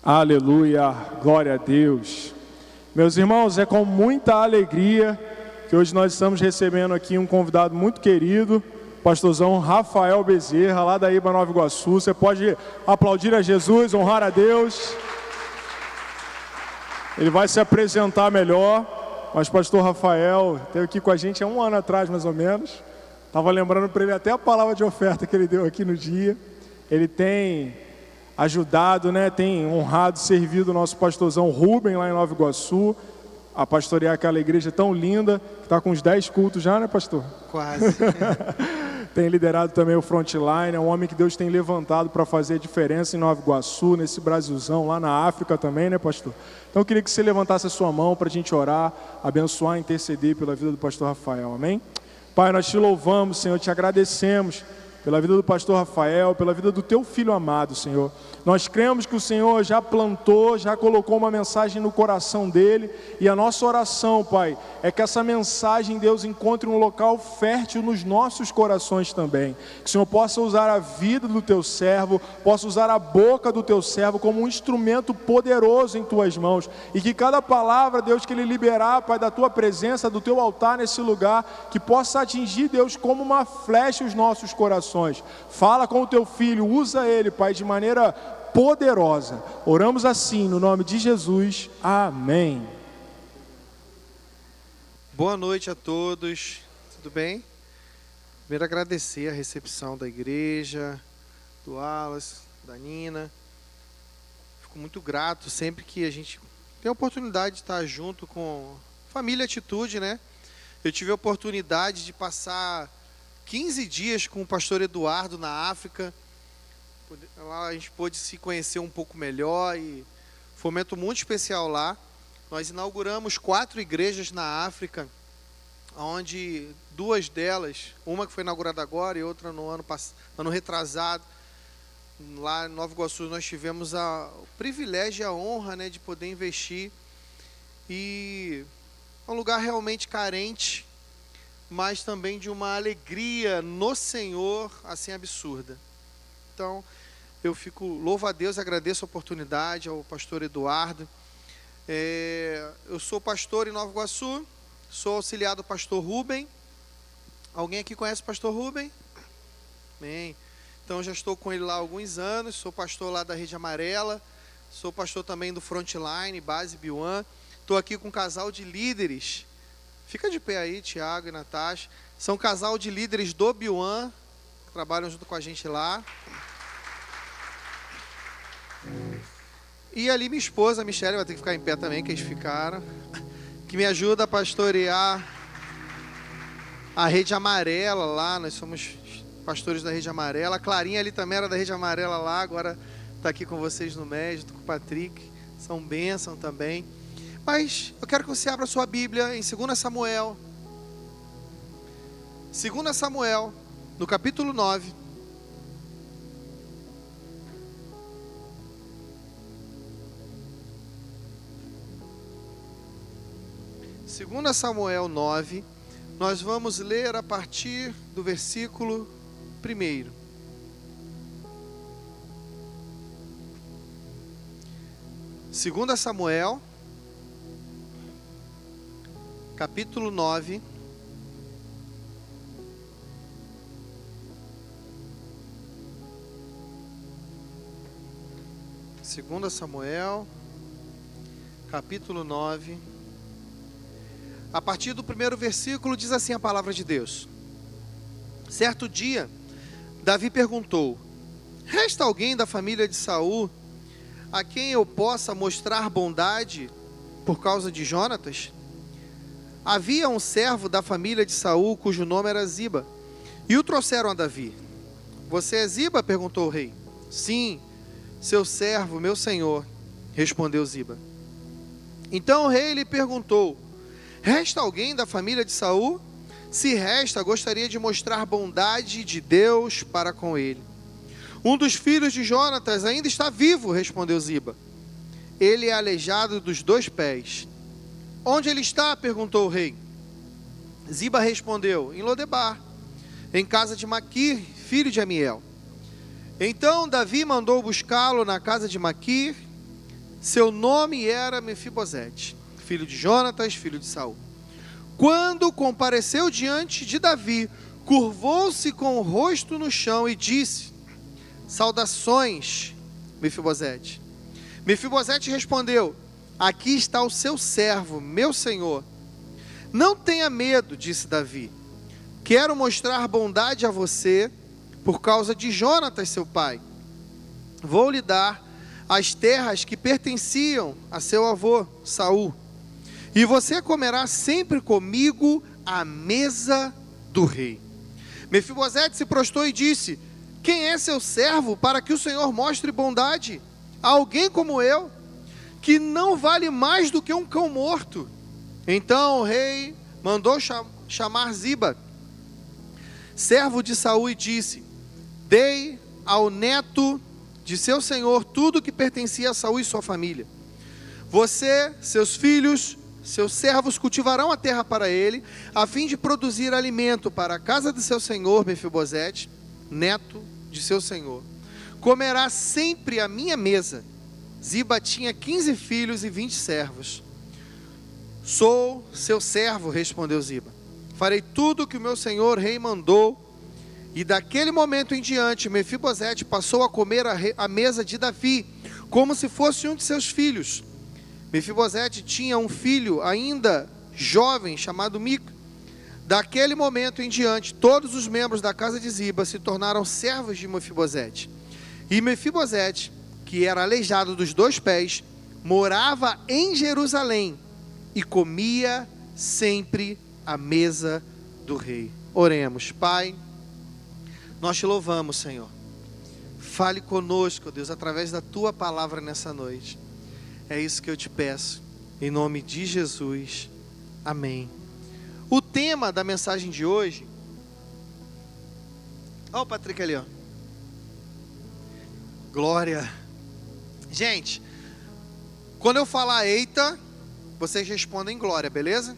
Aleluia, glória a Deus. Meus irmãos, é com muita alegria que hoje nós estamos recebendo aqui um convidado muito querido, pastorzão Rafael Bezerra, lá da IBA Nova Iguaçu. Você pode aplaudir a Jesus, honrar a Deus. Ele vai se apresentar melhor, mas pastor Rafael esteve aqui com a gente há um ano atrás, mais ou menos. Estava lembrando para ele até a palavra de oferta que ele deu aqui no dia. Ele tem ajudado, tem honrado, servido o nosso pastorzão Rubem lá em Nova Iguaçu, a pastorear aquela igreja tão linda, que está com uns 10 cultos já, né, pastor? Quase. Tem liderado também o Frontline, é um homem que Deus tem levantado para fazer a diferença em Nova Iguaçu, nesse Brasilzão, lá na África também, né, pastor? Então eu queria que você levantasse a sua mão para a gente orar, abençoar, interceder pela vida do pastor Rafael, amém? Pai, nós te louvamos, Senhor, te agradecemos pela vida do pastor Rafael, pela vida do teu filho amado, Senhor. Nós cremos que o Senhor já plantou, já colocou uma mensagem no coração dele, e a nossa oração, Pai, é que essa mensagem, Deus, encontre um local fértil nos nossos corações também. Que o Senhor possa usar a vida do teu servo, possa usar a boca do teu servo como um instrumento poderoso em tuas mãos, e que cada palavra, Deus, que ele liberar, Pai, da tua presença, do teu altar nesse lugar, que possa atingir, Deus, como uma flecha os nossos corações. Fala com o teu filho, usa ele, Pai, de maneira poderosa. Oramos assim, no nome de Jesus. Amém. Boa noite a todos. Tudo bem? Primeiro agradecer a recepção da igreja, do Wallace, da Nina. Fico muito grato sempre que a gente tem a oportunidade de estar junto com a família Atitude, né? Eu tive a oportunidade de passar 15 dias com o pastor Eduardo na África. Lá a gente pôde se conhecer um pouco melhor e foi um momento muito especial lá. Nós inauguramos 4 igrejas na África, onde 2 delas, uma que foi inaugurada agora e outra no ano retrasado, lá em Nova Iguaçu, nós tivemos o privilégio e a honra, de poder investir. E é um lugar realmente carente, mas também de uma alegria no Senhor, assim, absurda. Então, eu louvo a Deus, agradeço a oportunidade ao pastor Eduardo. Eu sou pastor em Nova Iguaçu, sou auxiliar do pastor Rubem. Alguém aqui conhece o pastor Rubem? Amém. Então, já estou com ele lá há alguns anos, sou pastor lá da Rede Amarela, sou pastor também do Frontline, Base Biuan. Estou aqui com um casal de líderes. Fica de pé aí, Tiago e Natasha. São um casal de líderes do Biuan, que trabalham junto com a gente lá. E ali minha esposa, a Michele, vai ter que ficar em pé também, que eles ficaram, que me ajuda a pastorear a Rede Amarela lá. Nós somos pastores da Rede Amarela. A Clarinha ali também era da Rede Amarela lá, agora está aqui com vocês no MES, junto com o Patrick. São bênção também. Mas eu quero que você abra a sua Bíblia em 2 Samuel. 2 Samuel, no capítulo 9. 2 Samuel 9, nós vamos ler a partir do versículo 1. 2 Samuel, capítulo 9, Segunda Samuel, capítulo 9, a partir do 1º versículo, diz assim a palavra de Deus. Certo dia, Davi perguntou: resta alguém da família de Saul a quem eu possa mostrar bondade por causa de Jonatas? Havia um servo da família de Saul cujo nome era Ziba, e o trouxeram a Davi. Você é Ziba? Perguntou o rei. Sim, seu servo, meu senhor, respondeu Ziba. Então o rei lhe perguntou: resta alguém da família de Saul? Se resta, gostaria de mostrar bondade de Deus para com ele. Um dos filhos de Jonatas ainda está vivo, respondeu Ziba. Ele é aleijado dos 2 pés. Onde ele está? Perguntou o rei. Ziba respondeu: em Lodebar, em casa de Maquir, filho de Amiel. Então Davi mandou buscá-lo na casa de Maquir. Seu nome era Mefibosete, filho de Jonatas, filho de Saul. Quando compareceu diante de Davi, curvou-se com o rosto no chão e disse: saudações, Mefibosete. Mefibosete respondeu: aqui está o seu servo, meu senhor. Não tenha medo, disse Davi. Quero mostrar bondade a você por causa de Jonatas, seu pai. Vou lhe dar as terras que pertenciam a seu avô, Saul. E você comerá sempre comigo à mesa do rei. Mefibosete se prostrou e disse: quem é seu servo para que o Senhor mostre bondade a alguém como eu, que não vale mais do que um cão morto? Então o rei mandou chamar Ziba, servo de Saul, e disse: dei ao neto de seu senhor tudo que pertencia a Saul e sua família. Você, seus filhos, seus servos cultivarão a terra para ele, a fim de produzir alimento para a casa de seu senhor Mefibosete, neto de seu senhor. Comerá sempre à minha mesa. Ziba tinha 15 filhos e 20 servos. Sou seu servo, respondeu Ziba. Farei tudo o que o meu senhor rei mandou. E daquele momento em diante, Mefibosete passou a comer à mesa de Davi, como se fosse um de seus filhos. Mefibosete tinha um filho ainda jovem, chamado Mica. Daquele momento em diante, todos os membros da casa de Ziba se tornaram servos de Mefibosete. E Mefibosete, que era aleijado dos 2 pés, morava em Jerusalém e comia sempre à mesa do rei. Oremos. Pai, nós te louvamos, Senhor. Fale conosco, Deus, através da tua palavra nessa noite. É isso que eu te peço, em nome de Jesus. Amém. O tema da mensagem de hoje... Olha o Patrick ali, ó. Glória. Gente, quando eu falar eita, vocês respondem glória, beleza?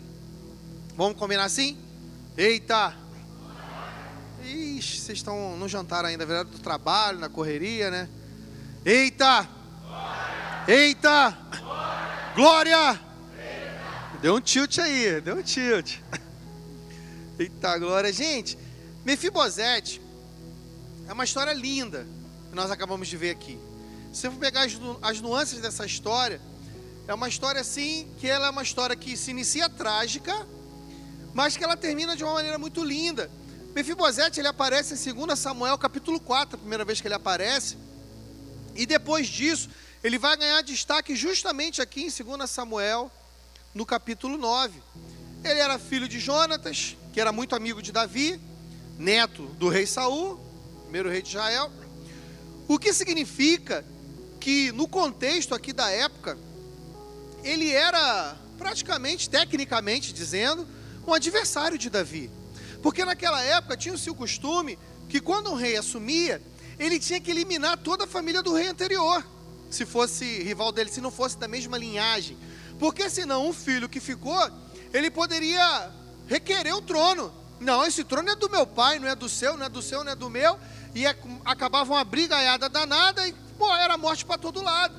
Vamos combinar assim? Eita. Ixi, vocês estão no jantar ainda, verdade, do trabalho, na correria, né? Eita! Eita! Glória! Deu um tilt aí, deu um tilt. Eita, glória. Gente, Mefibosete é uma história linda que nós acabamos de ver aqui. Se você for pegar as nuances dessa história, é uma história assim, que ela é uma história que se inicia trágica, mas que ela termina de uma maneira muito linda. Mefibosete, ele aparece em 2 Samuel capítulo 4, a primeira vez que ele aparece, e depois disso, ele vai ganhar destaque justamente aqui em 2 Samuel, no capítulo 9. Ele era filho de Jonatas, que era muito amigo de Davi, neto do rei Saul, primeiro rei de Israel, o que significa que no contexto aqui da época, ele era praticamente, tecnicamente dizendo, um adversário de Davi. Porque naquela época tinha-se o costume que quando um rei assumia, ele tinha que eliminar toda a família do rei anterior, se fosse rival dele, se não fosse da mesma linhagem. Porque senão um filho que ficou, ele poderia requerer o trono. Não, esse trono é do meu pai, não é do seu, não é do seu, não é do meu. E acabava uma brigaiada danada e era morte para todo lado.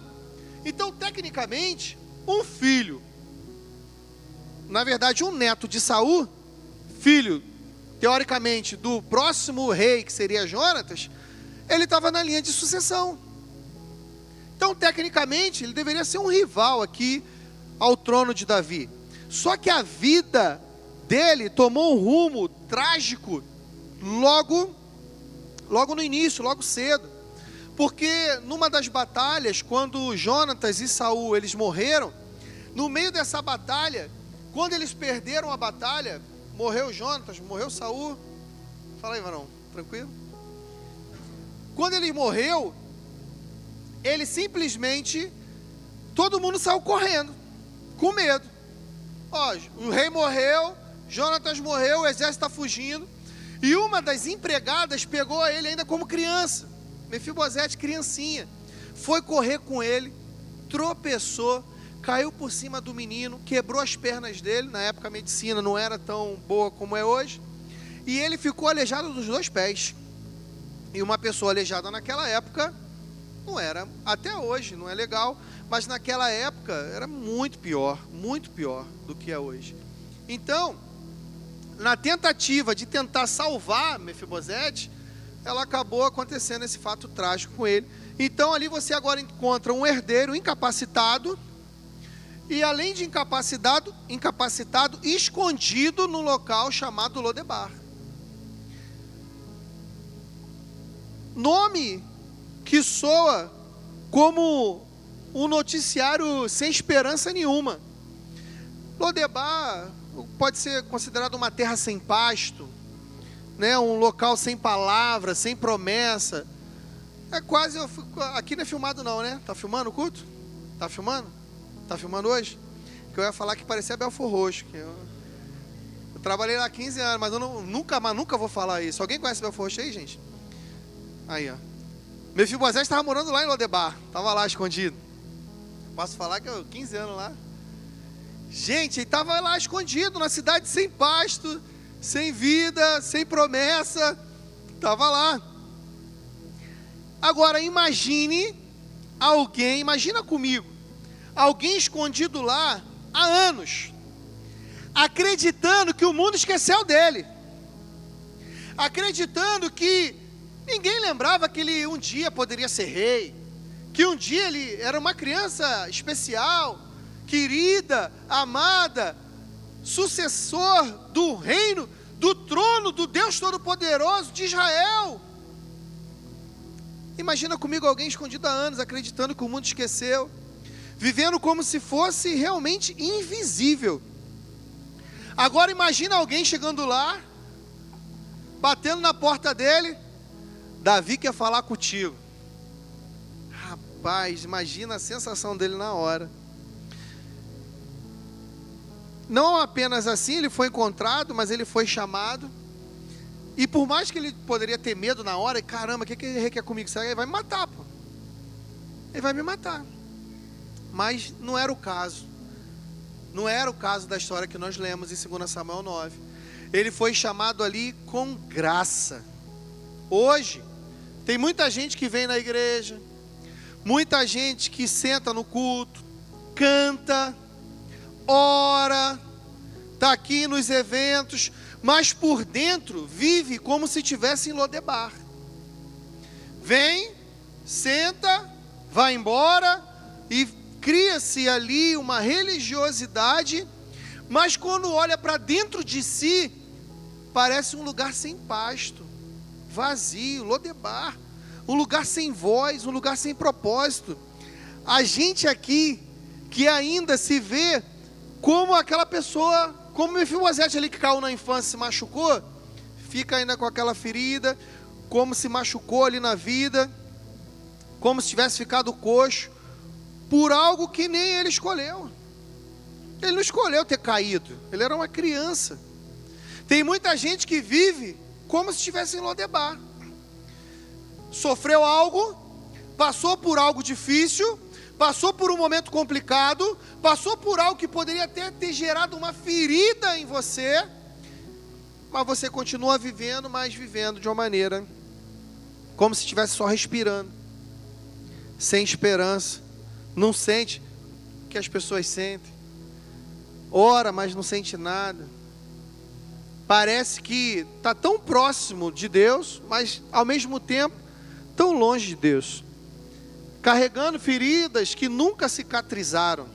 Então, tecnicamente, um filho, na verdade um neto de Saul, filho, teoricamente, do próximo rei, que seria Jonatas, ele estava na linha de sucessão. Então, tecnicamente, ele deveria ser um rival aqui ao trono de Davi. Só que a vida dele tomou um rumo trágico logo no início, logo cedo. Porque numa das batalhas, quando Jonatas e Saul, eles morreram, no meio dessa batalha, quando eles perderam a batalha, morreu Jonatas, morreu Saul. Fala aí, varão, tranquilo? Quando ele morreu, ele simplesmente, todo mundo saiu correndo, com medo. O rei morreu, Jonatas morreu, o exército está fugindo. E uma das empregadas pegou ele ainda como criança, Mefibosete, criancinha, foi correr com ele, tropeçou, caiu por cima do menino, quebrou as pernas dele. Na época a medicina não era tão boa como é hoje, e ele ficou aleijado dos 2 pés. E uma pessoa aleijada naquela época não era, até hoje não é legal, mas naquela época era muito pior do que é hoje. Então, na tentativa de tentar salvar Mefibosete, ela acabou acontecendo esse fato trágico com ele. Então ali você agora encontra um herdeiro incapacitado, e além de incapacitado, escondido num local chamado Lodebar. Nome que soa como um noticiário sem esperança nenhuma. Lodebar pode ser considerado uma terra sem pasto, né? Um local sem palavra, sem promessa. É quase, aqui não é filmado não, né? Tá filmando o culto? Tá filmando? Tá filmando hoje? Que eu ia falar que parecia Belfor Roxo. Eu trabalhei lá há 15 anos, mas eu nunca vou falar isso. Alguém conhece Belfor Roxo aí, gente? Aí, ó. Mefibosete estava morando lá em Lodebar. Estava lá escondido. Posso falar que eu 15 anos lá. Gente, ele estava lá escondido, na cidade sem pasto, sem vida, sem promessa. Estava lá. Agora, imagina comigo, alguém escondido lá há anos, acreditando que o mundo esqueceu dele, acreditando que ninguém lembrava que ele um dia poderia ser rei, que um dia ele era uma criança especial, querida, amada, sucessor do reino, do trono do Deus Todo-Poderoso de Israel. Imagina comigo alguém escondido há anos, acreditando que o mundo esqueceu, vivendo como se fosse realmente invisível. Agora imagina alguém chegando lá, batendo na porta dele: Davi quer falar contigo. Rapaz, imagina a sensação dele na hora. Não apenas assim, ele foi encontrado, mas ele foi chamado. E por mais que ele poderia ter medo na hora, caramba, o que ele quer comigo? Ele vai me matar, pô. Ele vai me matar. Mas não era o caso. Não era o caso da história que nós lemos em 2 Samuel 9. Ele foi chamado ali com graça. Hoje, tem muita gente que vem na igreja, muita gente que senta no culto, canta, ora, está aqui nos eventos, mas por dentro vive como se estivesse em Lodebar. Vem, senta, vai embora e cria-se ali uma religiosidade, mas quando olha para dentro de si, parece um lugar sem pasto, vazio, Lodebar, um lugar sem voz, um lugar sem propósito. A gente aqui que ainda se vê como aquela pessoa, como Mefibosete ali que caiu na infância, se machucou, fica ainda com aquela ferida, como se machucou ali na vida, como se tivesse ficado coxo, por algo que nem ele escolheu. Ele não escolheu ter caído, ele era uma criança. Tem muita gente que vive como se estivesse em Lodebar. Sofreu algo, passou por algo difícil, passou por um momento complicado, passou por algo que poderia até ter gerado uma ferida em você, mas você continua vivendo, mas vivendo de uma maneira como se estivesse só respirando, sem esperança, não sente o que as pessoas sentem, ora, mas não sente nada, parece que está tão próximo de Deus, mas ao mesmo tempo tão longe de Deus, carregando feridas que nunca cicatrizaram,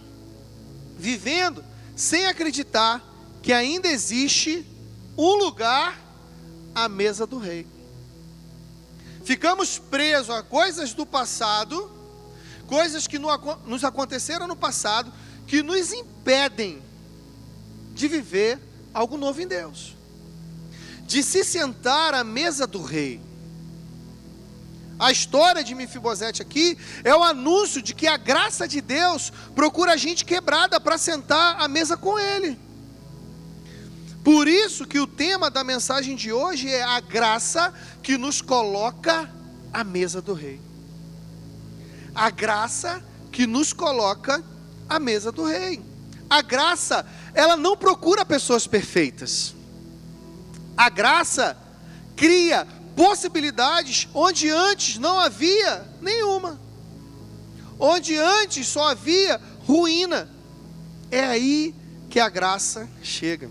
vivendo sem acreditar que ainda existe um lugar à mesa do rei. Ficamos presos a coisas do passado, coisas que nos aconteceram no passado, que nos impedem de viver algo novo em Deus, de se sentar à mesa do rei. A história de Mefibosete aqui é o anúncio de que a graça de Deus procura a gente quebrada para sentar à mesa com Ele. Por isso que o tema da mensagem de hoje é a graça que nos coloca à mesa do rei. A graça que nos coloca à mesa do rei. A graça, ela não procura pessoas perfeitas. A graça cria possibilidades onde antes não havia nenhuma. onde antes só havia ruína. É aí que a graça chega.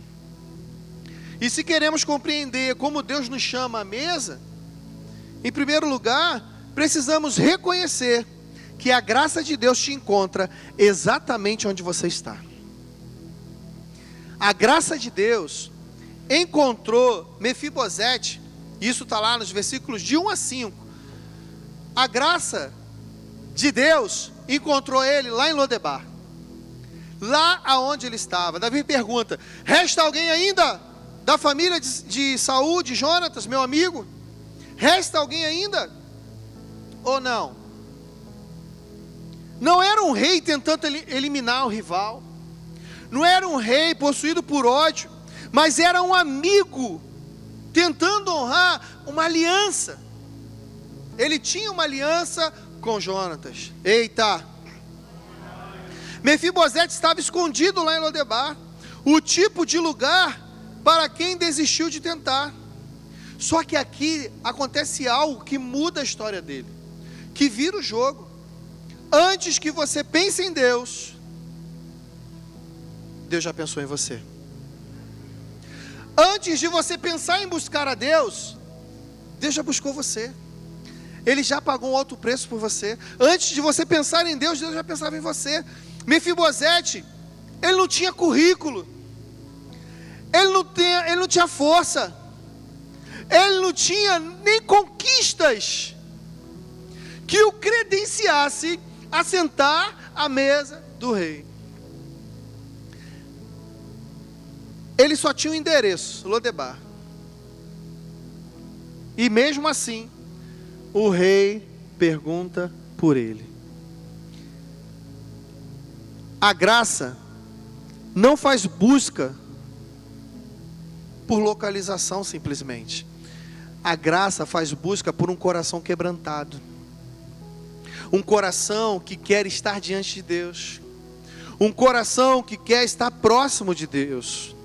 E se queremos compreender como Deus nos chama à mesa, em primeiro lugar, precisamos reconhecer que a graça de Deus te encontra exatamente onde você está. A graça de Deus encontrou Mefibosete, isso está lá nos versículos de 1 a 5. A graça de Deus encontrou ele lá em Lodebar, lá aonde ele estava. Davi pergunta: resta alguém ainda da família de Saul, de Jonatas, meu amigo? Resta alguém ainda? Ou não? Não era um rei tentando eliminar o rival, não era um rei possuído por ódio, mas era um amigo tentando honrar uma aliança. Ele tinha uma aliança com Jonatas. Eita! Mefibosete estava escondido lá em Lodebar, o tipo de lugar para quem desistiu de tentar. Só que aqui acontece algo que muda a história dele, que vira o jogo. Antes que você pense em Deus, Deus já pensou em você. Antes de você pensar em buscar a Deus, Deus já buscou você. Ele já pagou um alto preço por você. Antes de você pensar em Deus, Deus já pensava em você. Mefibosete, ele não tinha currículo, ele não tinha força, ele não tinha nem conquistas que o credenciasse a sentar à mesa do rei. Ele só tinha um endereço, Lodebar. E mesmo assim, o rei pergunta por ele. A graça não faz busca por localização simplesmente. A graça faz busca por um coração quebrantado. Um coração que quer estar diante de Deus. Um coração que quer estar próximo de Deus.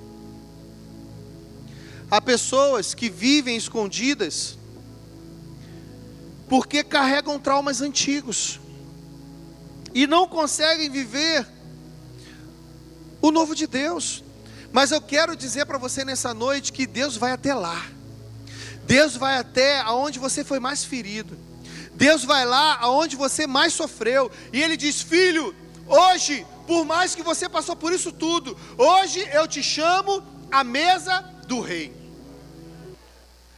Há pessoas que vivem escondidas porque carregam traumas antigos e não conseguem viver o novo de Deus. Mas eu quero dizer para você nessa noite que Deus vai até lá. Deus vai até aonde você foi mais ferido. Deus vai lá aonde você mais sofreu. E Ele diz: filho, hoje, por mais que você passou por isso tudo, hoje eu te chamo à mesa do rei.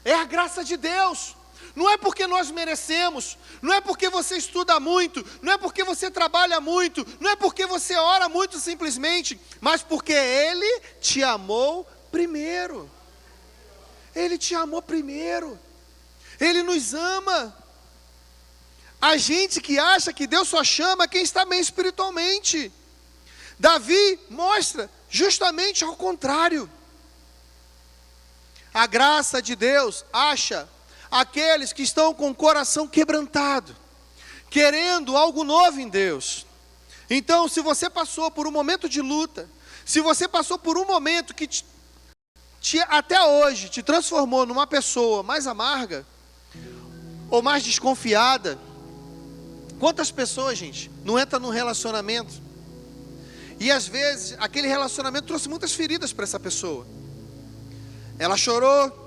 É a graça de Deus. Não é porque nós merecemos, não é porque você estuda muito, não é porque você trabalha muito, não é porque você ora muito simplesmente, mas porque Ele te amou primeiro. Ele te amou primeiro. Ele nos ama. A gente que acha que Deus só chama quem está bem espiritualmente. Davi mostra justamente ao contrário. A graça de Deus acha aqueles que estão com o coração quebrantado, querendo algo novo em Deus. Então, se você passou por um momento de luta, se você passou por um momento que até hoje te transformou numa pessoa mais amarga, ou mais desconfiada. Quantas pessoas, gente, não entram num relacionamento, e às vezes aquele relacionamento trouxe muitas feridas para essa pessoa. Ela chorou,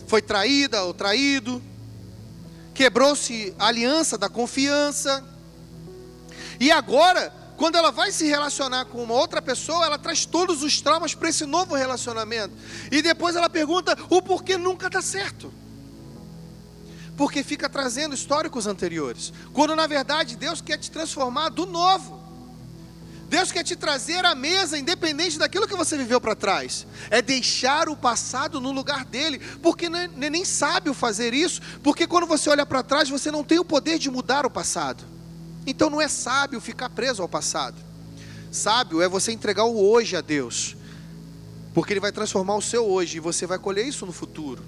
foi traída ou traído, quebrou-se a aliança da confiança, e agora, quando ela vai se relacionar com uma outra pessoa, ela traz todos os traumas para esse novo relacionamento, e depois ela pergunta o porquê nunca dá certo, porque fica trazendo históricos anteriores, quando na verdade Deus quer te transformar do novo. Deus quer te trazer à mesa, independente daquilo que você viveu para trás. É deixar o passado no lugar dele, porque não é nem sábio fazer isso, porque quando você olha para trás, você não tem o poder de mudar o passado. Então não é sábio ficar preso ao passado. Sábio é você entregar o hoje a Deus, porque Ele vai transformar o seu hoje, e você vai colher isso no futuro.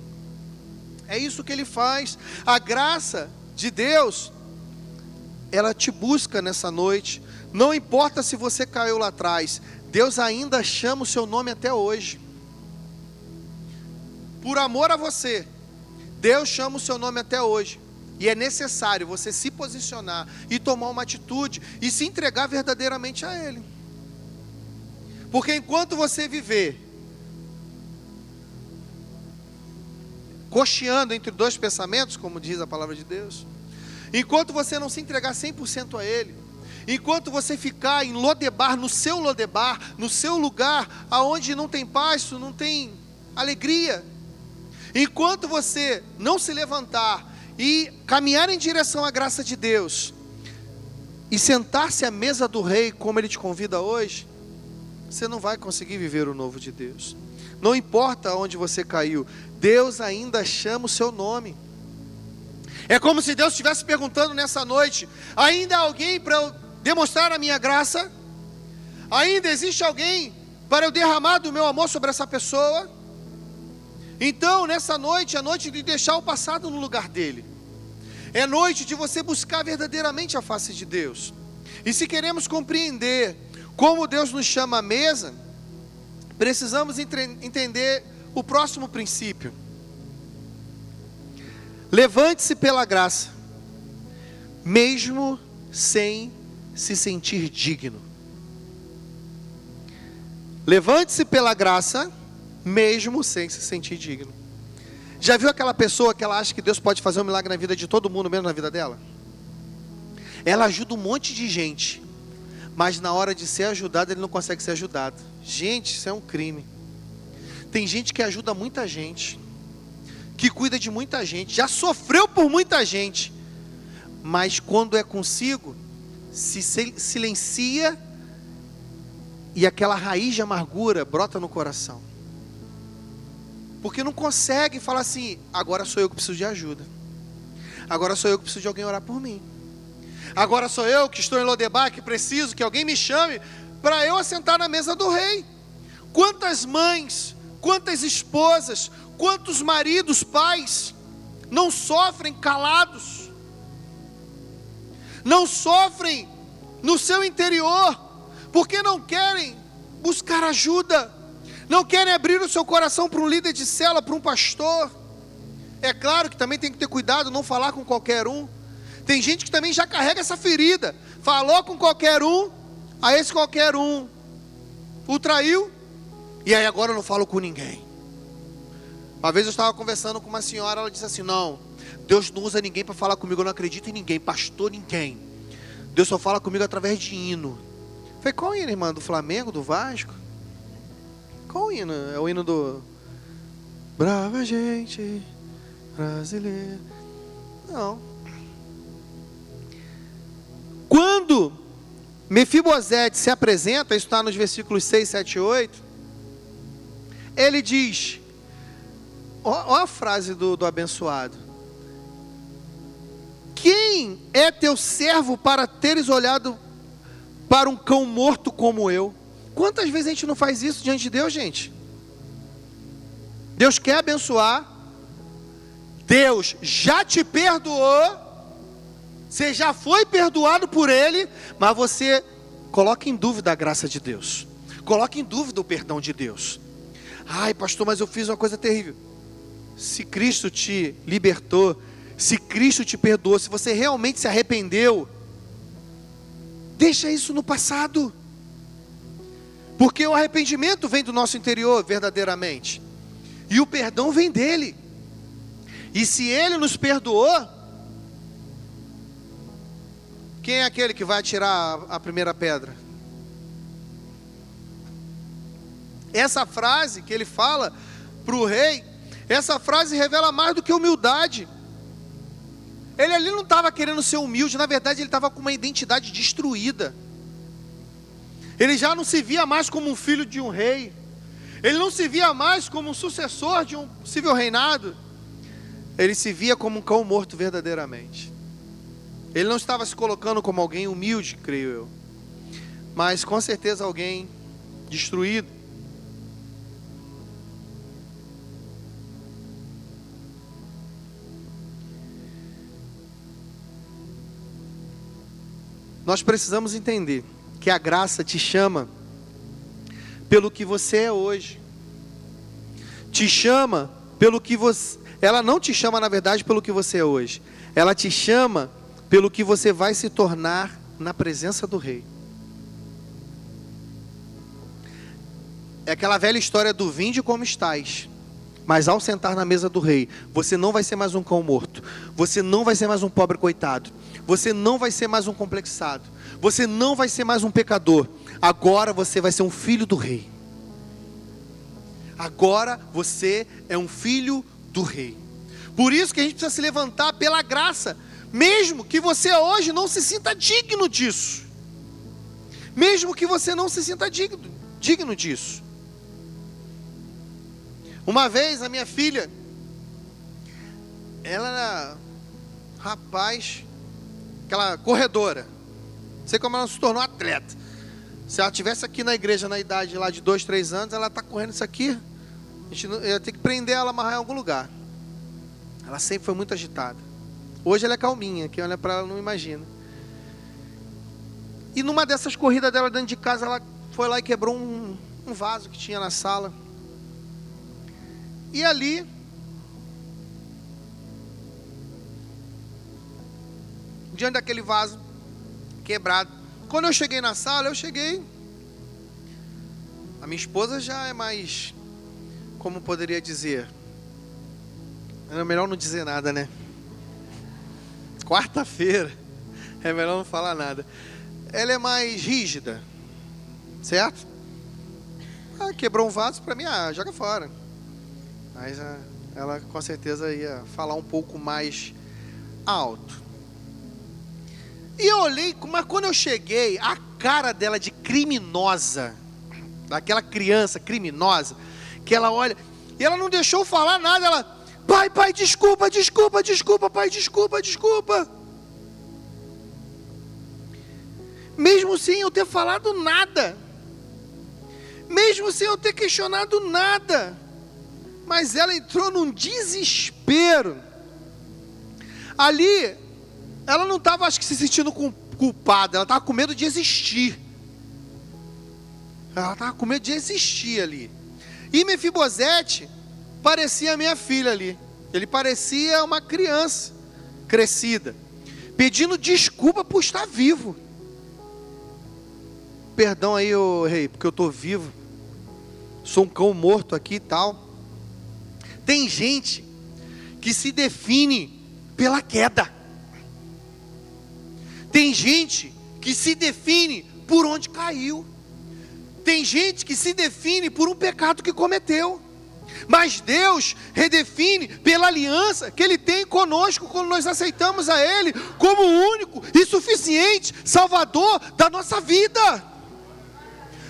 É isso que Ele faz. A graça de Deus, ela te busca nessa noite. Não importa se você caiu lá atrás, Deus ainda chama o seu nome até hoje. Por amor a você, Deus chama o seu nome até hoje. E é necessário você se posicionar e tomar uma atitude e se entregar verdadeiramente a Ele. Porque enquanto você viver cocheando entre dois pensamentos, como diz a palavra de Deus, enquanto você não se entregar 100% a Ele, enquanto você ficar em Lodebar, no seu lugar, aonde não tem paz, não tem alegria, enquanto você não se levantar e caminhar em direção à graça de Deus, e sentar-se à mesa do Rei, como Ele te convida hoje, você não vai conseguir viver o novo de Deus. Não importa onde você caiu, Deus ainda chama o seu nome. É como se Deus estivesse perguntando nessa noite: ainda há alguém para eu demonstrar a minha graça? Ainda existe alguém para eu derramar do meu amor sobre essa pessoa? Então nessa noite é noite de deixar o passado no lugar dele. É noite de você buscar verdadeiramente a face de Deus. E se queremos compreender como Deus nos chama à mesa, precisamos entender o próximo princípio. Levante-se pela graça, mesmo sem se sentir digno. Levante-se pela graça, mesmo sem se sentir digno. Já viu aquela pessoa que ela acha que Deus pode fazer um milagre na vida de todo mundo, menos na vida dela? Ela ajuda um monte de gente, mas na hora de ser ajudado, ele não consegue ser ajudado. Gente, isso é um crime. Tem gente que ajuda muita gente, que cuida de muita gente, já sofreu por muita gente, mas quando é consigo, se silencia e aquela raiz de amargura brota no coração. Porque não consegue falar assim: agora sou eu que preciso de ajuda. Agora sou eu que preciso de alguém orar por mim. Agora sou eu que estou em Lodebar, que preciso que alguém me chame para eu assentar na mesa do Rei. Quantas mães, quantas esposas, quantos maridos, pais, não sofrem calados, não sofrem no seu interior, porque não querem buscar ajuda, não querem abrir o seu coração para um líder de célula, para um pastor. É claro que também tem que ter cuidado, não falar com qualquer um. Tem gente que também já carrega essa ferida, falou com qualquer um, a esse qualquer um o traiu, e aí agora eu não falo com ninguém. Uma vez eu estava conversando com uma senhora, ela disse assim: não, Deus não usa ninguém para falar comigo, eu não acredito em ninguém, pastor, ninguém. Deus só fala comigo através de hino. Eu falei: qual hino, irmã? Do Flamengo, do Vasco? Qual hino? É o hino do Brava Gente Brasileira. Não. Quando Mefibosete se apresenta, isso está nos versículos 6, 7 e 8, ele diz, olha a frase do abençoado: quem é teu servo para teres olhado para um cão morto como eu? Quantas vezes a gente não faz isso diante de Deus, gente? Deus quer abençoar, Deus já te perdoou, você já foi perdoado por Ele, mas você coloca em dúvida a graça de Deus, coloca em dúvida o perdão de Deus. Ai, pastor, mas eu fiz uma coisa terrível. Se Cristo te libertou, se Cristo te perdoou, se você realmente se arrependeu, deixa isso no passado, porque o arrependimento vem do nosso interior verdadeiramente, e o perdão vem dele. E se Ele nos perdoou, quem é aquele que vai atirar a primeira pedra? Essa frase que ele fala para o rei, essa frase revela mais do que humildade. Ele ali não estava querendo ser humilde, na verdade ele estava com uma identidade destruída. Ele já não se via mais como um filho de um rei, ele não se via mais como um sucessor de um possível reinado, ele se via como um cão morto verdadeiramente. Ele não estava se colocando como alguém humilde, creio eu, mas com certeza alguém destruído. Nós precisamos entender que a graça te chama pelo que você é hoje. Te chama pelo que você... Ela não te chama, na verdade, pelo que você é hoje. ela te chama pelo que você vai se tornar na presença do rei. É aquela velha história do vinde como estais. Mas ao sentar na mesa do rei, você não vai ser mais um cão morto. Você não vai ser mais um pobre coitado. Você não vai ser mais um complexado. Você não vai ser mais um pecador. Agora você vai ser um filho do rei. Agora você é um filho do rei. Por isso que a gente precisa se levantar pela graça. Mesmo que você hoje não se sinta digno disso. Mesmo que você não se sinta digno disso. Uma vez a minha filha, ela era, rapaz, aquela corredora. Não sei como ela se tornou atleta. Se ela estivesse aqui na igreja na idade lá de 2, 3 anos, ela está correndo isso aqui. A gente ia ter que prender ela, amarrar em algum lugar. Ela sempre foi muito agitada. Hoje ela é calminha, quem olha para ela não imagina. E numa dessas corridas dela dentro de casa, ela foi lá e quebrou um vaso que tinha na sala. E ali, diante daquele vaso quebrado, quando eu cheguei na sala, a minha esposa já é mais, como poderia dizer, é melhor não dizer nada, né? Quarta-feira, é melhor não falar nada. Ela é mais rígida, certo? Quebrou um vaso, para mim, joga fora. Mas ela com certeza ia falar um pouco mais alto. E eu olhei, mas quando eu cheguei, a cara dela de criminosa, daquela criança criminosa, que ela olha, e ela não deixou falar nada, ela, pai, desculpa, pai, desculpa. Mesmo sem eu ter falado nada, mesmo sem eu ter questionado nada, mas ela entrou num desespero. Ali, ela não estava, acho que, se sentindo culpada, ela estava com medo de existir. Ela estava com medo de existir ali. E Mefibosete parecia a minha filha ali. Ele parecia uma criança crescida, pedindo desculpa por estar vivo. Perdão aí, ô rei, porque eu estou vivo. Sou um cão morto aqui e tal. Tem gente que se define pela queda. Tem gente que se define por onde caiu. Tem gente que se define por um pecado que cometeu. Mas Deus redefine pela aliança que Ele tem conosco quando nós aceitamos a Ele como o único e suficiente Salvador da nossa vida.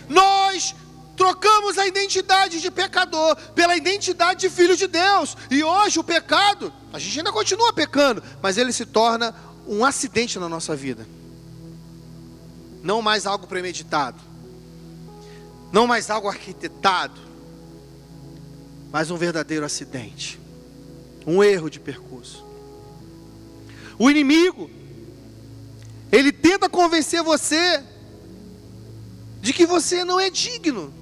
Nós trocamos a identidade de pecador pela identidade de filho de Deus. E hoje o pecado, a gente ainda continua pecando, mas ele se torna um acidente na nossa vida. Não mais algo premeditado. Não mais algo arquitetado. Mas um verdadeiro acidente. Um erro de percurso. O inimigo, ele tenta convencer você de que você não é digno.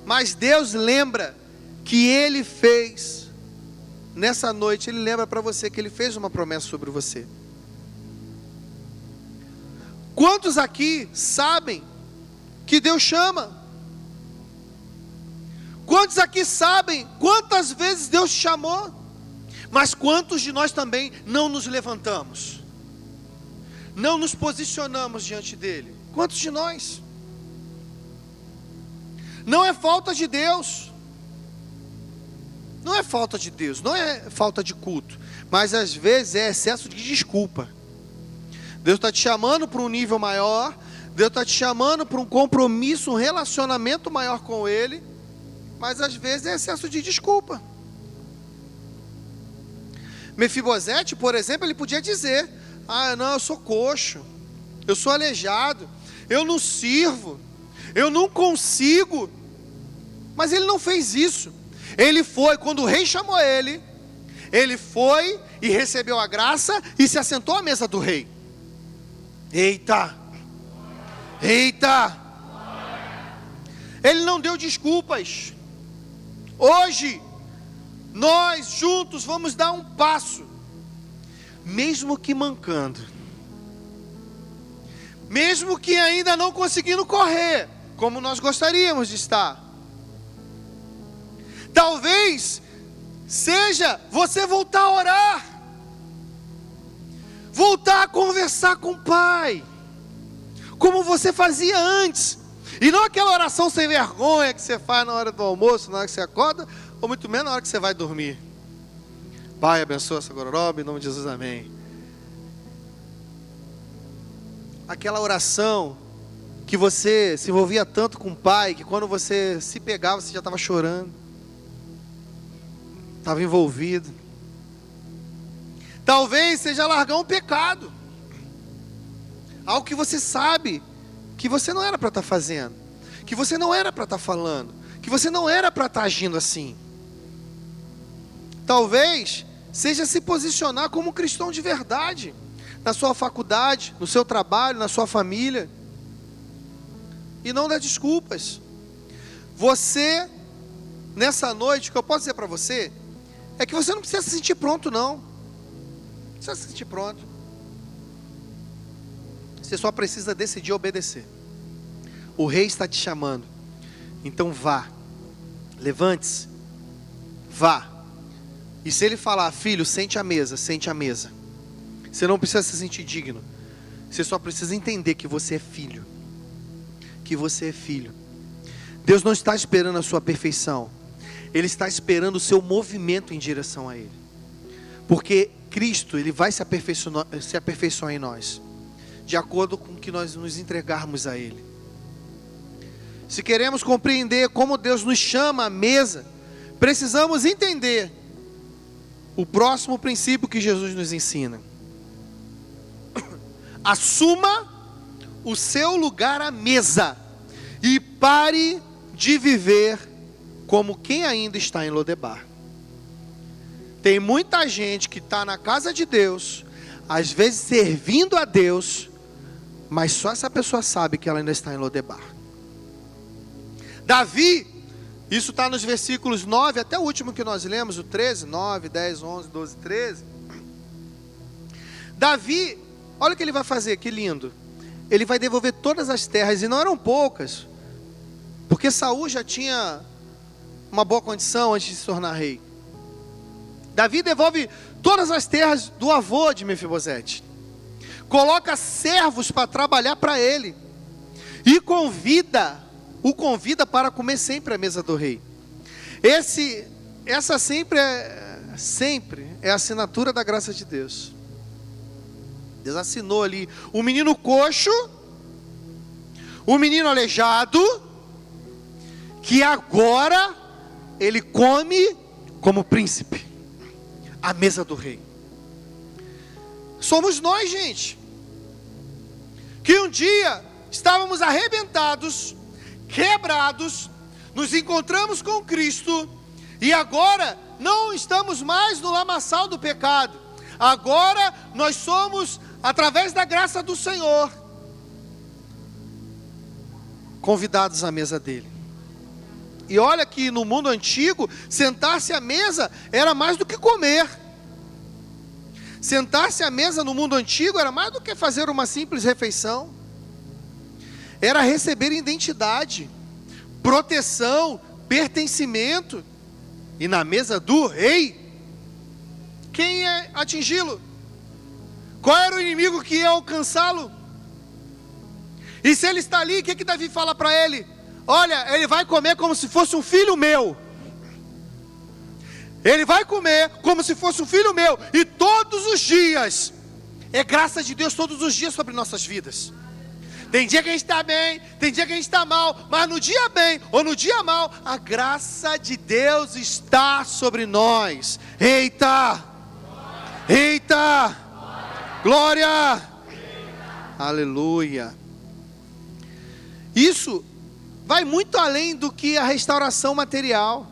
Mas Deus lembra que Ele fez, nessa noite, Ele lembra para você que Ele fez uma promessa sobre você. Quantos aqui sabem que Deus chama? Quantos aqui sabem quantas vezes Deus te chamou? Mas quantos de nós também não nos levantamos? Não nos posicionamos diante dEle? Quantos de nós? Não é falta de Deus. Não é falta de Deus, não é falta de culto. Mas às vezes é excesso de desculpa. Deus está te chamando para um nível maior. Deus está te chamando para um compromisso, um relacionamento maior com Ele. Mas às vezes é excesso de desculpa. Mefibosete, por exemplo, ele podia dizer: não, eu sou coxo, eu sou aleijado, eu não sirvo, eu não consigo. Mas ele não fez isso. Ele foi, quando o rei chamou ele foi e recebeu a graça e se assentou à mesa do rei. Eita! Ele não deu desculpas. Hoje, nós juntos vamos dar um passo, mesmo que mancando, mesmo que ainda não conseguindo correr, como nós gostaríamos de estar. Talvez seja você voltar a orar, voltar a conversar com o Pai, como você fazia antes, e não aquela oração sem vergonha que você faz na hora do almoço, na hora que você acorda, ou muito menos na hora que você vai dormir. Pai, abençoa essa gororoba, em nome de Jesus, amém. Aquela oração que você se envolvia tanto com o Pai, que quando você se pegava, você já estava chorando, estava envolvido. Talvez seja largar um pecado, algo que você sabe que você não era para estar fazendo, que você não era para estar falando, que você não era para estar agindo assim. Talvez seja se posicionar como um cristão de verdade, na sua faculdade, no seu trabalho, na sua família, e não dar desculpas. Você, nessa noite, o que eu posso dizer para você, é que você não precisa se sentir pronto, não. Não precisa se sentir pronto. Você só precisa decidir obedecer. O rei está te chamando. Então vá. Levante-se. Vá. E se ele falar, filho, sente à mesa, sente à mesa. Você não precisa se sentir digno. Você só precisa entender que você é filho. Que você é filho. Deus não está esperando a sua perfeição. Ele está esperando o seu movimento em direção a Ele. Porque Cristo, Ele vai se aperfeiçoar em nós, de acordo com que nós nos entregarmos a Ele. Se queremos compreender como Deus nos chama à mesa, precisamos entender o próximo princípio que Jesus nos ensina. Assuma o seu lugar à mesa e pare de viver como quem ainda está em Lodebar. Tem muita gente que está na casa de Deus, às vezes servindo a Deus, mas só essa pessoa sabe que ela ainda está em Lodebar. Davi, isso está nos versículos 9, até o último que nós lemos, o 13, 9, 10, 11, 12, 13. Davi, olha o que ele vai fazer, que lindo. Ele vai devolver todas as terras, e não eram poucas, porque Saul já tinha uma boa condição antes de se tornar rei. Davi devolve todas as terras do avô de Mefibosete, coloca servos para trabalhar para ele, e o convida para comer sempre à mesa do rei. Essa sempre é a assinatura da graça de Deus. Deus assinou ali o menino coxo, o menino aleijado, que agora ele come como príncipe à mesa do rei. Somos nós, gente, que um dia estávamos arrebentados, quebrados, nos encontramos com Cristo, e agora não estamos mais no lamaçal do pecado. Agora nós somos, através da graça do Senhor, convidados à mesa dele. E olha que no mundo antigo, sentar-se à mesa era mais do que comer. Sentar-se à mesa no mundo antigo era mais do que fazer uma simples refeição. Era receber identidade, proteção, pertencimento. E na mesa do rei, quem ia atingi-lo? Qual era o inimigo que ia alcançá-lo? E se ele está ali, o que Davi fala para ele? Olha, ele vai comer como se fosse um filho meu. Ele vai comer como se fosse um filho meu. E todos os dias, é graça de Deus todos os dias sobre nossas vidas. Tem dia que a gente está bem, tem dia que a gente está mal, mas no dia bem ou no dia mal, a graça de Deus está sobre nós. Eita! Eita! Glória! Aleluia! Isso vai muito além do que a restauração material.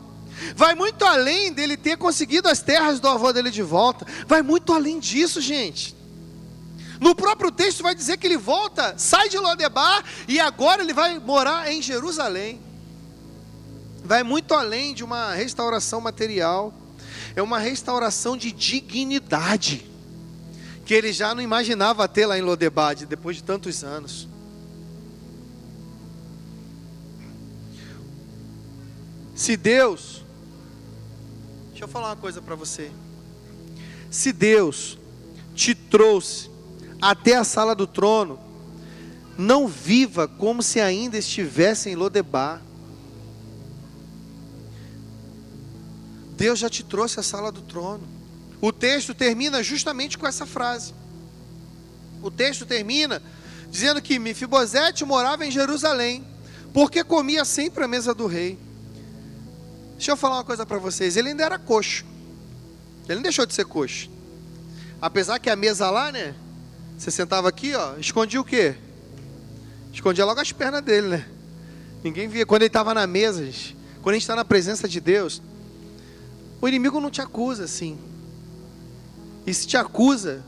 Vai muito além dele ter conseguido as terras do avô dele de volta. Vai muito além disso, gente. No próprio texto vai dizer que ele volta, sai de Lodebar e agora ele vai morar em Jerusalém. Vai muito além de uma restauração material. é uma restauração de dignidade, que ele já não imaginava ter lá em Lodebar, depois de tantos anos. Se Deus, deixa eu falar uma coisa para você. Se Deus te trouxe até a sala do trono, não viva como se ainda estivesse em Lodebar. Deus já te trouxe à sala do trono. O texto termina justamente com essa frase. O texto termina dizendo que Mefibosete morava em Jerusalém, porque comia sempre à mesa do rei. Deixa eu falar uma coisa para vocês, ele ainda era coxo. Ele não deixou de ser coxo. Apesar que a mesa lá, né? Você sentava aqui, ó, escondia o quê? Escondia logo as pernas dele, né? Ninguém via. Quando ele estava na mesa, quando a gente está na presença de Deus, o inimigo não te acusa assim. E se te acusa,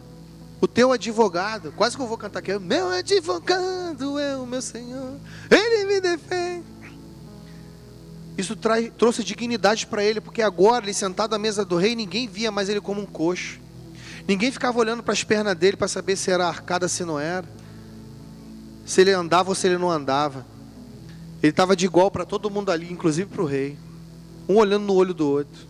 o teu advogado, quase que eu vou cantar aqui, meu advogado é o meu Senhor, Ele me defende. Isso trouxe dignidade para ele, porque agora ele sentado à mesa do rei, ninguém via mais ele como um coxo. Ninguém ficava olhando para as pernas dele para saber se era arcada, se não era, se ele andava ou se ele não andava. Ele estava de igual para todo mundo ali, inclusive para o rei, um olhando no olho do outro,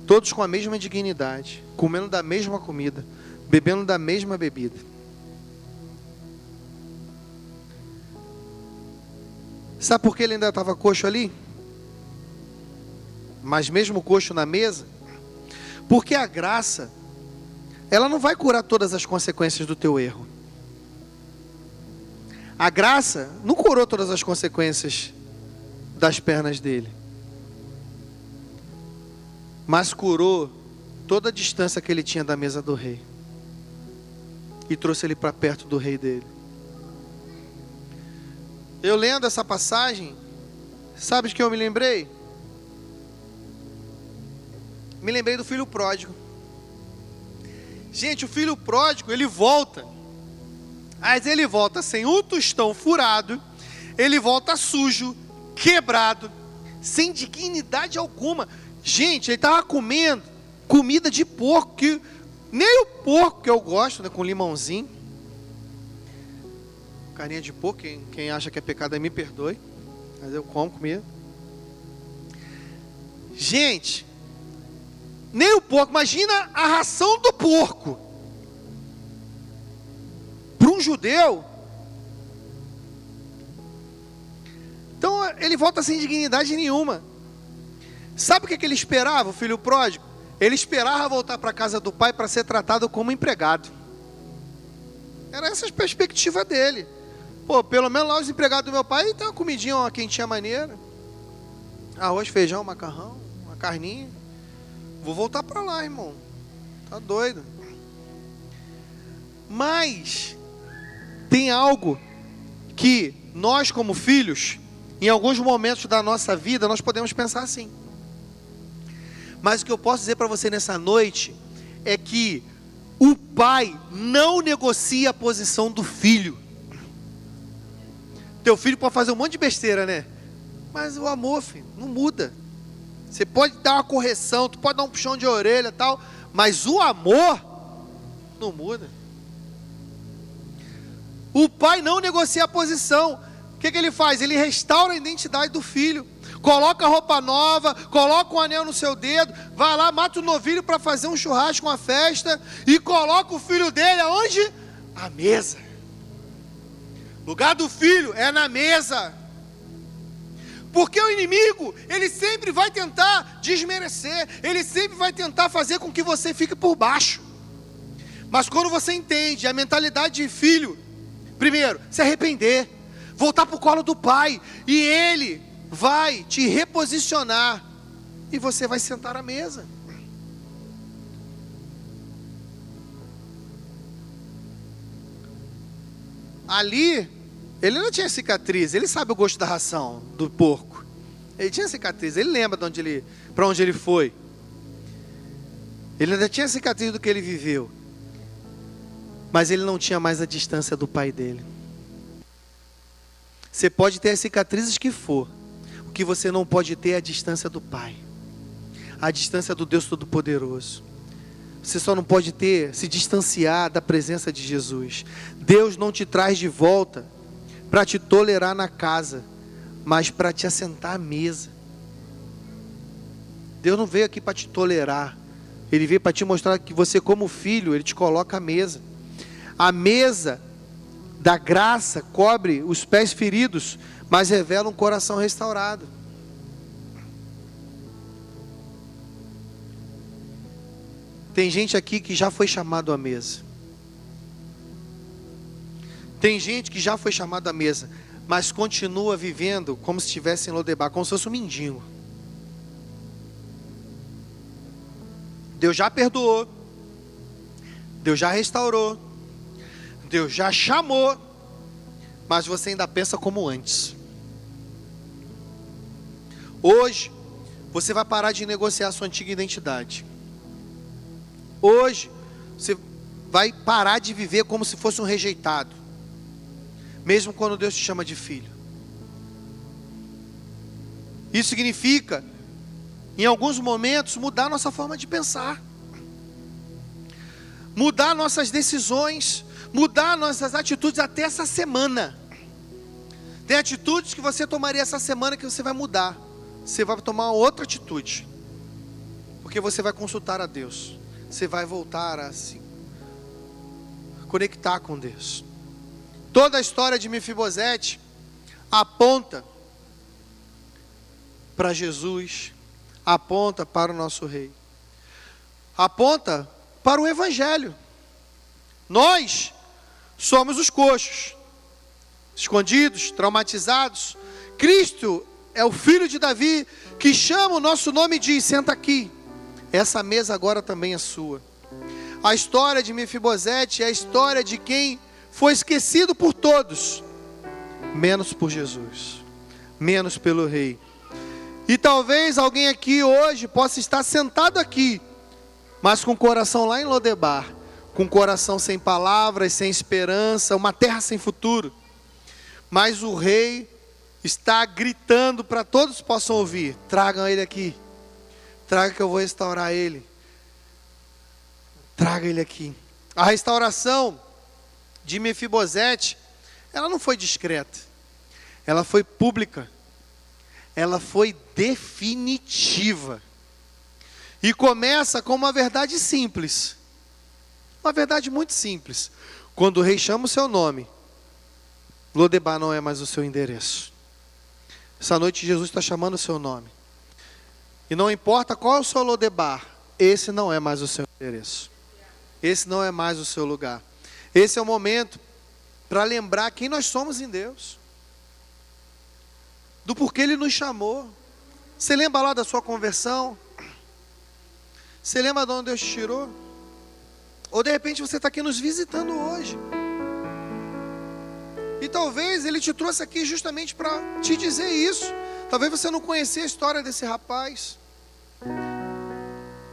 todos com a mesma dignidade, comendo da mesma comida, bebendo da mesma bebida. Sabe por que ele ainda estava coxo ali? Mas mesmo coxo na mesa? Porque a graça, ela não vai curar todas as consequências do teu erro. A graça não curou todas as consequências das pernas dele, mas curou toda a distância que ele tinha da mesa do rei e trouxe ele para perto do rei dele. Eu lendo essa passagem, sabe de que eu me lembrei? Me lembrei do filho pródigo. Gente, o filho pródigo, ele volta. Mas ele volta sem um tostão furado. Ele volta sujo, quebrado, sem dignidade alguma. Gente, ele estava comendo comida de porco, que nem o porco que eu gosto, né, com limãozinho. Carinha de porco, quem acha que é pecado aí me perdoe, mas eu como comida. Gente, nem o porco, imagina a ração do porco. Para um judeu. Então ele volta sem dignidade nenhuma. Sabe o que ele esperava, o filho pródigo? Ele esperava voltar para a casa do pai para ser tratado como empregado. Era essa a perspectiva dele. Pô, pelo menos lá os empregados do meu pai tem uma comidinha, uma quentinha maneira. Arroz, feijão, macarrão, uma carninha. Vou voltar para lá, irmão. Tá doido. Mas tem algo que nós como filhos, em alguns momentos da nossa vida, nós podemos pensar assim. Mas o que eu posso dizer para você nessa noite é que o pai não negocia a posição do filho. Teu filho pode fazer um monte de besteira, né? Mas o amor, filho, não muda. Você pode dar uma correção, tu pode dar um puxão de orelha e tal, mas o amor não muda. O pai não negocia a posição. O que ele faz? Ele restaura a identidade do filho. Coloca roupa nova, coloca um anel no seu dedo, vai lá, mata o novilho para fazer um churrasco, uma festa, e coloca o filho dele aonde? À mesa. O lugar do filho é na mesa. Porque o inimigo, ele sempre vai tentar desmerecer, ele sempre vai tentar fazer com que você fique por baixo. Mas quando você entende a mentalidade de filho, primeiro, se arrepender, voltar para o colo do pai, e ele vai te reposicionar, e você vai sentar à mesa. Ali, ele não tinha cicatriz, ele sabe o gosto da ração do porco. Ele tinha cicatriz, ele lembra para onde ele foi. Ele ainda tinha cicatriz do que ele viveu. Mas ele não tinha mais a distância do pai dele. Você pode ter as cicatrizes que for. O que você não pode ter é a distância do pai. a distância do Deus Todo-Poderoso. Você só não pode se distanciar da presença de Jesus. Deus não te traz de volta para te tolerar na casa, mas para te assentar à mesa. Deus não veio aqui para te tolerar. Ele veio para te mostrar que você, como filho, Ele te coloca à mesa. A mesa da graça cobre os pés feridos, mas revela um coração restaurado. Tem gente aqui que já foi chamado à mesa. Tem gente que já foi chamado à mesa, mas continua vivendo como se estivesse em Lodebar, como se fosse um mendigo. Deus já perdoou, Deus já restaurou, Deus já chamou, mas você ainda pensa como antes. Hoje, você vai parar de negociar a sua antiga identidade. Hoje, você vai parar de viver como se fosse um rejeitado, mesmo quando Deus te chama de filho. Isso significa, em alguns momentos, mudar nossa forma de pensar, mudar nossas decisões, mudar nossas atitudes até essa semana. Tem atitudes que você tomaria essa semana que você vai mudar. Você vai tomar outra atitude, porque você vai consultar a Deus. Você vai voltar a se conectar com Deus. Toda a história de Mefibosete aponta para Jesus, aponta para o nosso rei, aponta para o Evangelho. Nós somos os coxos, escondidos, traumatizados. Cristo é o filho de Davi que chama o nosso nome e diz: senta aqui. Essa mesa agora também é sua. A história de Mefibosete é a história de quem foi esquecido por todos, menos por Jesus, menos pelo rei. E talvez alguém aqui hoje possa estar sentado aqui, mas com o coração lá em Lodebar, com o coração sem palavras, sem esperança, uma terra sem futuro. Mas o rei está gritando para todos possam ouvir: tragam ele aqui. Traga que eu vou restaurar ele. Traga ele aqui. A restauração de Mefibosete, ela não foi discreta. Ela foi pública. Ela foi definitiva. E começa com uma verdade simples. Uma verdade muito simples. Quando o rei chama o seu nome, Lodebar não é mais o seu endereço. Essa noite Jesus está chamando o seu nome. E não importa qual é o seu Lodebar, esse não é mais o seu endereço. Esse não é mais o seu lugar. Esse é o momento para lembrar quem nós somos em Deus. Do porquê Ele nos chamou. Você lembra lá da sua conversão? Você lembra de onde Deus te tirou? Ou de repente você está aqui nos visitando hoje. E talvez Ele te trouxe aqui justamente para te dizer isso. Talvez você não conhecia a história desse rapaz.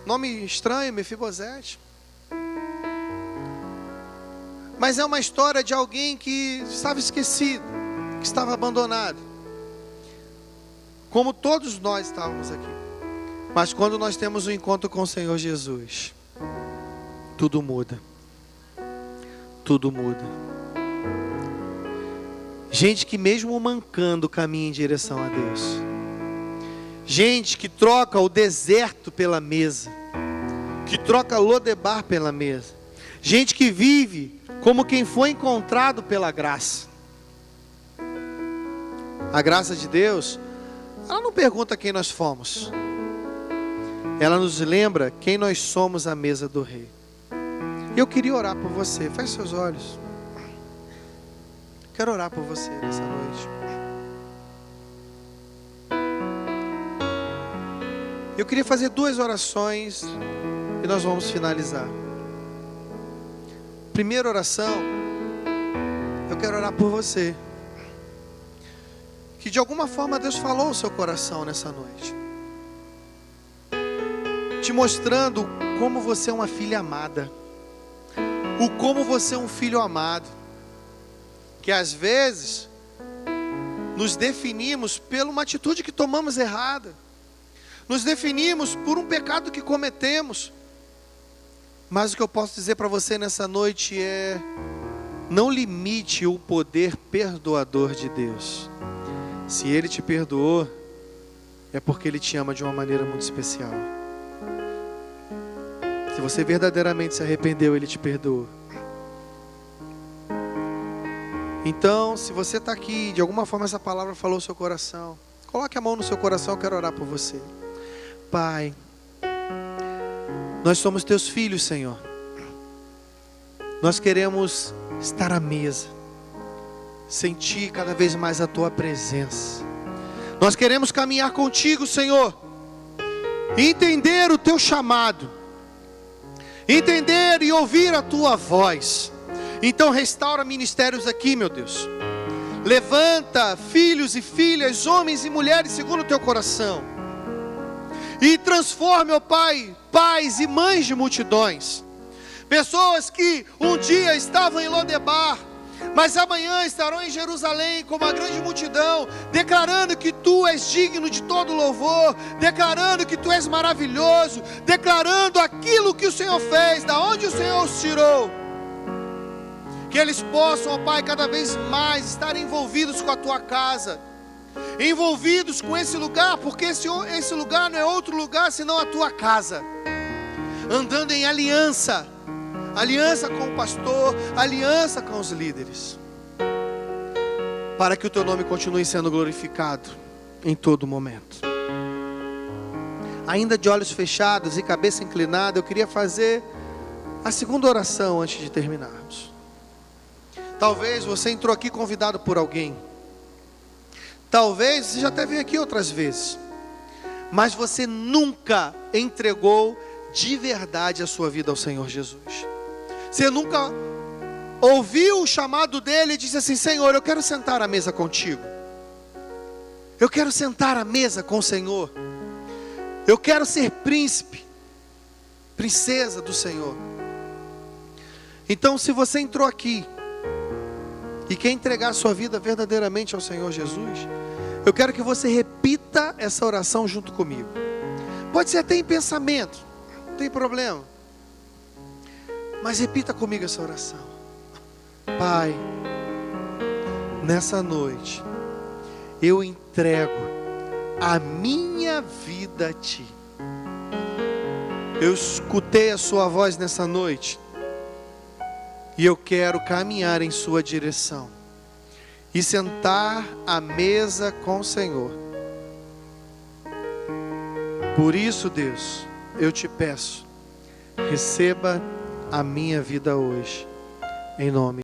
Nome estranho, Mefibosete. Mas é uma história de alguém que estava esquecido, que estava abandonado. Como todos nós estávamos aqui. Mas quando nós temos um encontro com o Senhor Jesus, tudo muda. Tudo muda. Gente que mesmo mancando caminha em direção a Deus. Gente que troca o deserto pela mesa. Que troca Lodebar pela mesa. Gente que vive como quem foi encontrado pela graça. A graça de Deus, ela não pergunta quem nós fomos. Ela nos lembra quem nós somos à mesa do rei. Eu queria orar por você. Feche seus olhos. Quero orar por você nessa noite. Eu queria fazer 2 orações e nós vamos finalizar. Primeira oração, eu quero orar por você. Que de alguma forma Deus falou ao seu coração nessa noite. Te mostrando como você é uma filha amada. O como você é um filho amado. Que às vezes nos definimos por uma atitude que tomamos errada. nos definimos por um pecado que cometemos. Mas o que eu posso dizer para você nessa noite é: não limite o poder perdoador de Deus. Se Ele te perdoou, é porque Ele te ama de uma maneira muito especial. Se você verdadeiramente se arrependeu, Ele te perdoou. Então, se você está aqui, de alguma forma essa palavra falou no seu coração, coloque a mão no seu coração, eu quero orar por você. Pai, nós somos teus filhos, Senhor. Nós queremos estar à mesa, sentir cada vez mais a tua presença. Nós queremos caminhar contigo, Senhor, entender o teu chamado, entender e ouvir a tua voz. Então restaura ministérios aqui, meu Deus. Levanta filhos e filhas, homens e mulheres segundo o teu coração. E transforme, ó Pai, pais e mães de multidões. Pessoas que um dia estavam em Lodebar, mas amanhã estarão em Jerusalém com uma grande multidão, declarando que Tu és digno de todo louvor, declarando que Tu és maravilhoso, declarando aquilo que o Senhor fez, da onde o Senhor os tirou. Que eles possam, ó Pai, cada vez mais estar envolvidos com a Tua casa, envolvidos com esse lugar, porque esse lugar não é outro lugar senão a Tua casa. Andando em aliança, aliança com o pastor, aliança com os líderes, para que o Teu nome continue sendo glorificado em todo momento. Ainda de olhos fechados e cabeça inclinada, eu queria fazer a segunda oração antes de terminarmos. Talvez você entrou aqui convidado por alguém. Talvez você já até veio aqui outras vezes, mas você nunca entregou de verdade a sua vida ao Senhor Jesus. Você nunca ouviu o chamado dele e disse assim: Senhor, eu quero sentar à mesa contigo. Eu quero sentar à mesa com o Senhor. Eu quero ser príncipe, princesa do Senhor. Então, se você entrou aqui e quer entregar a sua vida verdadeiramente ao Senhor Jesus, eu quero que você repita essa oração junto comigo. Pode ser até em pensamento, não tem problema, mas repita comigo essa oração. Pai, nessa noite eu entrego a minha vida a Ti. Eu escutei a Sua voz nessa noite e eu quero caminhar em Sua direção e sentar à mesa com o Senhor. Por isso, Deus, eu Te peço, receba a minha vida hoje, em nome